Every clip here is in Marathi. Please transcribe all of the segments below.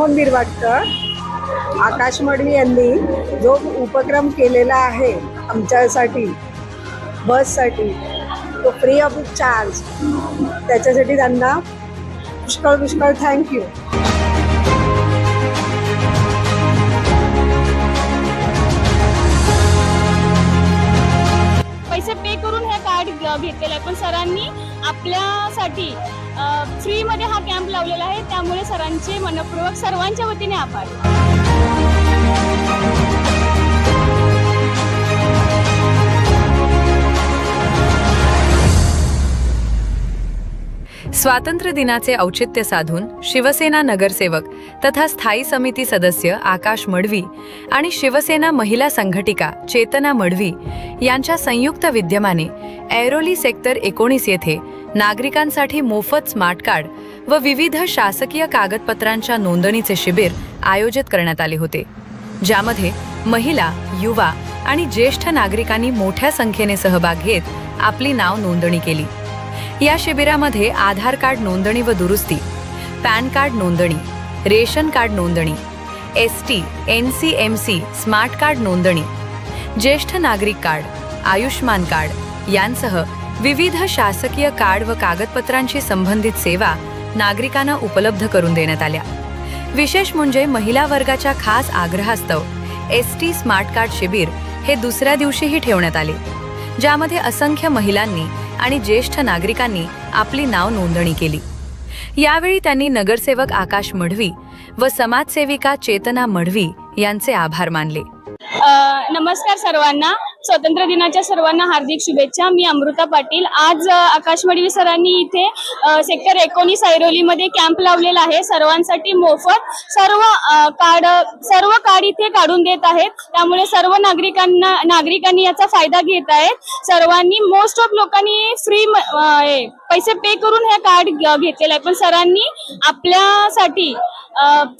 मोहन बिरवाडकर, आकाश मडवी यांनी जो उपक्रम केलेला आहे आमच्यासाठी बससाठी, तो फ्री ऑफ चार्ज, त्याच्यासाठी त्यांना पुष्कळ पुष्कळ थँक्यू. पैसे पे करून हे कार्ड घेतलेलं आहे, पण सरांनी आपल्यासाठी फ्रीमध्ये हा कॅम्प लावलेला आहे. त्यामुळे सरांचे मनपूर्वक सर्वांच्या वतीने आभार. स्वातंत्र्य दिनाचे औचित्य साधून शिवसेना नगरसेवक तथा स्थायी समिती सदस्य आकाश मडवी आणि शिवसेना महिला संघटिका चेतना मडवी यांच्या संयुक्त विद्यमाने ऐरोली सेक्टर 19 येथे नागरिकांसाठी मोफत स्मार्ट कार्ड व विविध शासकीय कागदपत्रांच्या नोंदणीचे शिबिर आयोजित करण्यात आले होते, ज्यामध्ये महिला, युवा आणि ज्येष्ठ नागरिकांनी मोठ्या संख्येने सहभाग घेत आपली नाव नोंदणी केली. या शिबिरामध्ये आधार कार्ड नोंदणी व दुरुस्ती, पॅन कार्ड नोंदणी, रेशन कार्ड नोंदणी, ST, NCMC स्मार्ट कार्ड नोंदणी, ज्येष्ठ नागरिक कार्ड, आयुष्मान कार्ड यांसह विविध शासकीय कार्ड व कागदपत्रांशी संबंधित सेवा नागरिकांना उपलब्ध करून देण्यात आल्या. विशेष म्हणजे महिला वर्गाच्या खास आग्रहास्तव ST स्मार्ट कार्ड शिबिर हे दुसऱ्या दिवशीही ठेवण्यात आले, ज्यामध्ये असंख्य महिलांनी आणि ज्येष्ठ नागरिकांनी आपली नाव नोंदणी केली. यावेळी त्यांनी नगरसेवक आकाश मडवी व समाजसेविका चेतना मडवी यांचे आभार मानले. नमस्कार सर्वांना. स्वातंत्र्य दिनाच्या सर्वांना हार्दिक शुभेच्छा. मी अमृता पाटील. आज आकाश मडवी सरांनी इथे सेक्टर 19 ऐरोलीमध्ये कॅम्प लावलेला आहे. सर्वांसाठी मोफत सर्व कार्ड इथे काढून देत आहेत. त्यामुळे सर्व नागरिकांनी याचा फायदा घेत आहेत. सर्वांनी मोस्ट ऑफ लोकांनी फ्री पैसे पे करून हे कार्ड घेतलेलं आहे, पण सरांनी आपल्यासाठी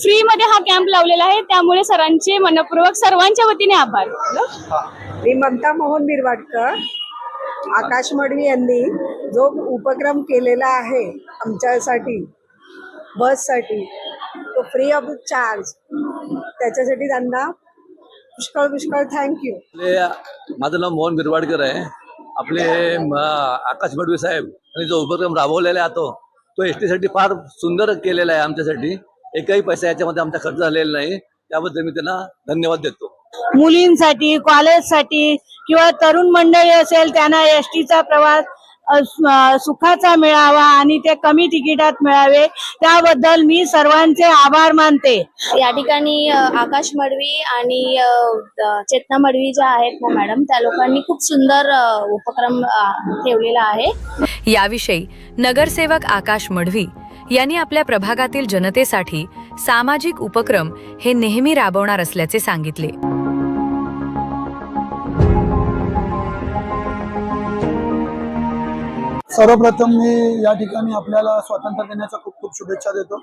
फ्रीमध्ये हा कॅम्प लावलेला आहे. त्यामुळे सरांचे मनपूर्वक सर्वांच्या वतीने आभार. मी ममता मोहन बिरवाडकर, आकाश मडवी यांनी जो उपक्रम केलेला आहे आमच्यासाठी बससाठी, तो फ्री ऑफ चार्ज, त्याच्यासाठी त्यांना पुष्कळ पुष्कळ थँक्यू. माझं नाव मोहन बिरवाडकर आहे. आपले आकाश मडवी साहेब आणि जो उपक्रम राबवलेला आहे तो ST साठी फार सुंदर केलेला आहे. आमच्यासाठी एकही पैसा याच्यामध्ये आमचा खर्च झालेला नाही. त्याबद्दल मी त्यांना धन्यवाद देतो. मुलींसाठी, कॉलेजसाठी किंवा तरुण मंडळी असेल त्यांना STचा प्रवास सुखाचा मिळावा आणि ते कमी तिकिटात मिळावे, त्याबद्दल मी सर्वांचे आभार मानते. या ठिकाणी आकाश मडवी आणि चेतना मडवी ज्या आहेत ना मॅडम, त्या लोकांनी खूप सुंदर उपक्रम ठेवलेला आहे. याविषयी नगरसेवक आकाश मडवी यांनी आपल्या प्रभागातील जनतेसाठी सामाजिक उपक्रम हे नेहमी राबवणार असल्याचे सांगितले. सर्वप्रथम मी या ठिकाणी आपल्याला स्वातंत्र्य दिनाच्या खूप खूप शुभेच्छा देतो.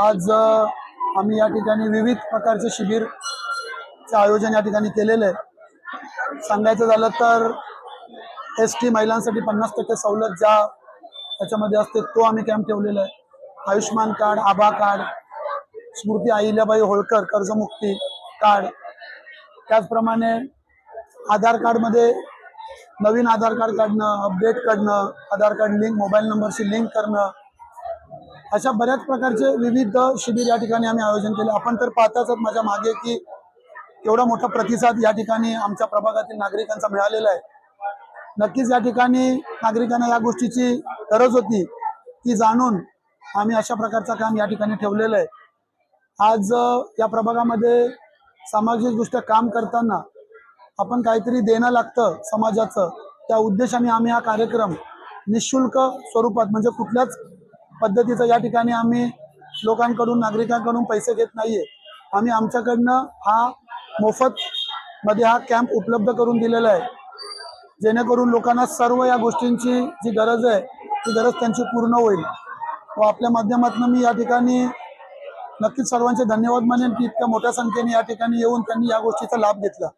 आज आम्ही या ठिकाणी विविध प्रकारचे शिबिरचे आयोजन या ठिकाणी केलेले आहे. सांगायचं झालं तर ST महिलांसाठी 50% सवलत ज्या त्याच्यामध्ये असते तो आम्ही कॅम्प ठेवलेला आहे. आयुष्मान कार्ड, आभा कार्ड, स्मृती अहिल्याबाई होळकर कर्जमुक्ती कार्ड, त्याचप्रमाणे आधार कार्डमध्ये नवीन आधार कार्ड काढणं, अपडेट करणं, आधार कार्ड लिंक मोबाईल नंबरशी लिंक करणं, अशा बऱ्याच प्रकारचे विविध शिबिर या ठिकाणी आम्ही आयोजन केले. आपण तर पाहताच माझ्या मागे की एवढा मोठा प्रतिसाद या ठिकाणी आमच्या प्रभागातील नागरिकांचा मिळालेला आहे. नक्कीच या ठिकाणी नागरिकांना या गोष्टीची गरज होती ती जाणून आम्ही अशा प्रकारचं काम या ठिकाणी ठेवलेलं आहे. आज या प्रभागामध्ये सामाजिकदृष्ट्या काम करताना आपण काहीतरी देणं लागतं समाजाचं, त्या उद्देशाने आम्ही हा कार्यक्रम निःशुल्क स्वरूपात, म्हणजे कुठल्याच पद्धतीचं या ठिकाणी आम्ही लोकांकडून, नागरिकांकडून पैसे घेत नाहीये. आम्ही आमच्याकडनं हा मोफतमध्ये हा कॅम्प उपलब्ध करून दिलेला आहे, जेणेकरून लोकांना सर्व या गोष्टींची जी गरज आहे ती गरज त्यांची पूर्ण होईल. व आपल्या माध्यमातून मी या ठिकाणी नक्कीच सर्वांचे धन्यवाद मानेन की इतक्या मोठ्या संख्येने या ठिकाणी येऊन त्यांनी या गोष्टीचा लाभ घेतला.